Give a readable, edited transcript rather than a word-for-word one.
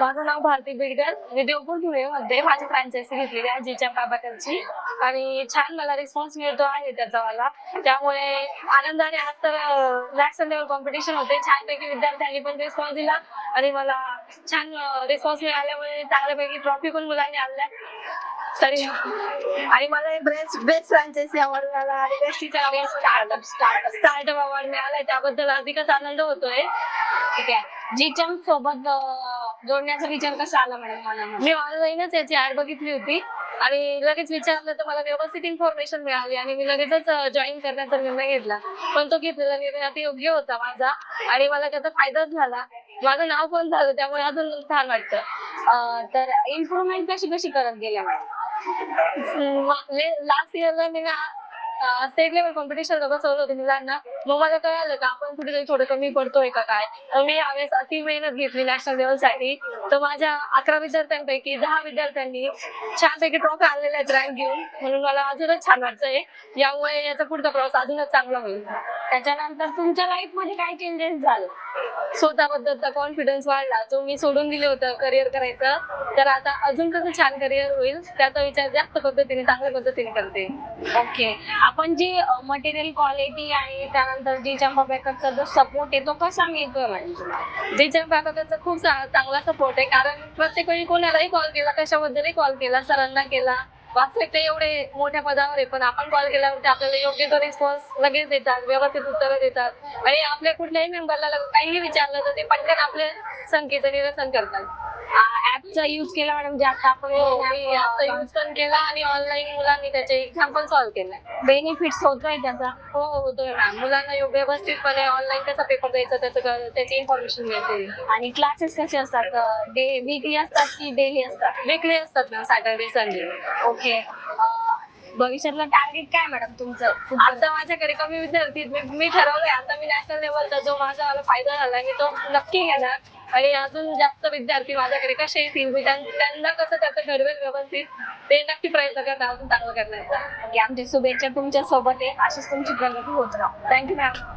माझं नाव भारती बिडकर. मी देवपूर धुळेमध्ये माझी फ्रँचायझी घेतलेली आहे जीच्या बाबाकडची आणि छान मला रिस्पॉन्स मिळतो आहे त्याचा मला. त्यामुळे आनंदाने आज तर नॅशनल लेवल कॉम्पिटिशन होते. छानपैकी विद्यार्थ्यांनी पण रिस्पॉन्स दिला आणि मला छान रिस्पॉन्स मिळाल्यामुळे चांगल्यापैकी ट्रॉफी पण मुलांनी आणल्या. तरी आणि मला बेस्ट फ्रँचायझी अवॉर्ड मिळाला आणि best teacher award startup award मिळाला. त्याबद्दल अधिकच आनंद होतोय. ठीक आहे. जीचम सोबत जोडण्याचा विचार कसा आला मॅडम मला? मी ऑनलाईनच याची ऍड बघितली होती आणि लगेच विचारलं तर मला व्यवस्थित इन्फॉर्मेशन मिळाली आणि मी लगेचच जॉईन करण्याचा निर्णय घेतला. पण तो घेतलेला निर्णय अति योग्य होता माझा आणि मला त्याचा फायदाच झाला. माझं नाव पण झालं त्यामुळे अजून छान वाटतं. तर इम्प्रुव्हमेंट कशी कशी करत गेल्या मॅडम? लास्ट इयरला मी स्टेट लेवल कॉम्पिटिशन बसवलं होतं मुलांना. मग मला कळालं का आपण कुठेतरी थोडं कमी पडतोय का काय. मी यावेळेस अति मेहनत घेतली नॅशनल लेवल साठी. तर माझ्या 11 विद्यार्थ्यांपैकी 10 विद्यार्थ्यांनी छानपैकी ट्रॉफी आणलेल्या आहेत रँक घेऊन. म्हणून मला अजूनच छान वाटतंय. यामुळे याचा पुढचा प्रवास अजूनच चांगला होईल. त्याच्यानंतर तुमच्या लाईफ मध्ये काय चेंजेस झाले? स्वतःबद्दलचा कॉन्फिडन्स वाढला. जो मी सोडून दिले होतं करिअर करायचं, तर आता अजून कसं छान करिअर होईल त्याचा विचार जास्त पद्धतीने चांगल्या पद्धतीने करते. ओके. आपण जी मटेरियल क्वालिटी आणि त्यानंतर जीच्या बॅकअपचा जो सपोर्ट आहे तो कसा मिळतोय मॅडम तुम्हाला? जीच्या बाबाकडचा खूप चांगला सपोर्ट आहे. कारण प्रत्येक वेळी कोणालाही कॉल केला, कशाबद्दलही कॉल केला, सरांना केला. वास्तविक ते एवढे मोठ्या पदावर आहे पण आपण कॉल केल्यावरती आपल्याला योग्य तो रिस्पॉन्स लगेच देतात, व्यवस्थित उत्तरं देतात आणि आपल्या कुठल्याही मेंबरला काहीही विचारलं तर ते पटकन आपल्या शंकेचं निरसन करतात. ऍपचा यूज केला मॅडम जे आता आपण मी आता यूज पण केला आणि ऑनलाईन मुलांनी त्याचे एक्झाम पण सॉल्व्ह केलाय. बेनिफिट्स होतोय त्याचा? हो होतोय मॅम. मुलांना व्यवस्थितपणे ऑनलाईन कसा पेपर द्यायचा त्याची इन्फॉर्मेशन मिळते. आणि क्लासेस कसे असतात? वीकली असतात की डेली असतात? वीकली असतात मॅम, सॅटर्डे संडे. ओके. भविष्यातलं टार्गेट काय मॅडम तुमचं? आता माझ्याकडे कमी विद्यार्थी मी ठरवलंय आता मी नॅशनल लेवलचा जो माझा फायदा झाला मी तो नक्की घेणार आणि अजून जास्त विद्यार्थी माझ्याकडे कसे येतील मी त्यांना कसं त्याचं घडवेल व्यवस्थित ते नक्की प्रयत्न करणार अजून चांगलं करण्याचा. आमची शुभेच्छा तुमच्या सोबत आहे. अशीच तुमची प्रगती होत राहा. Thank you ma'am.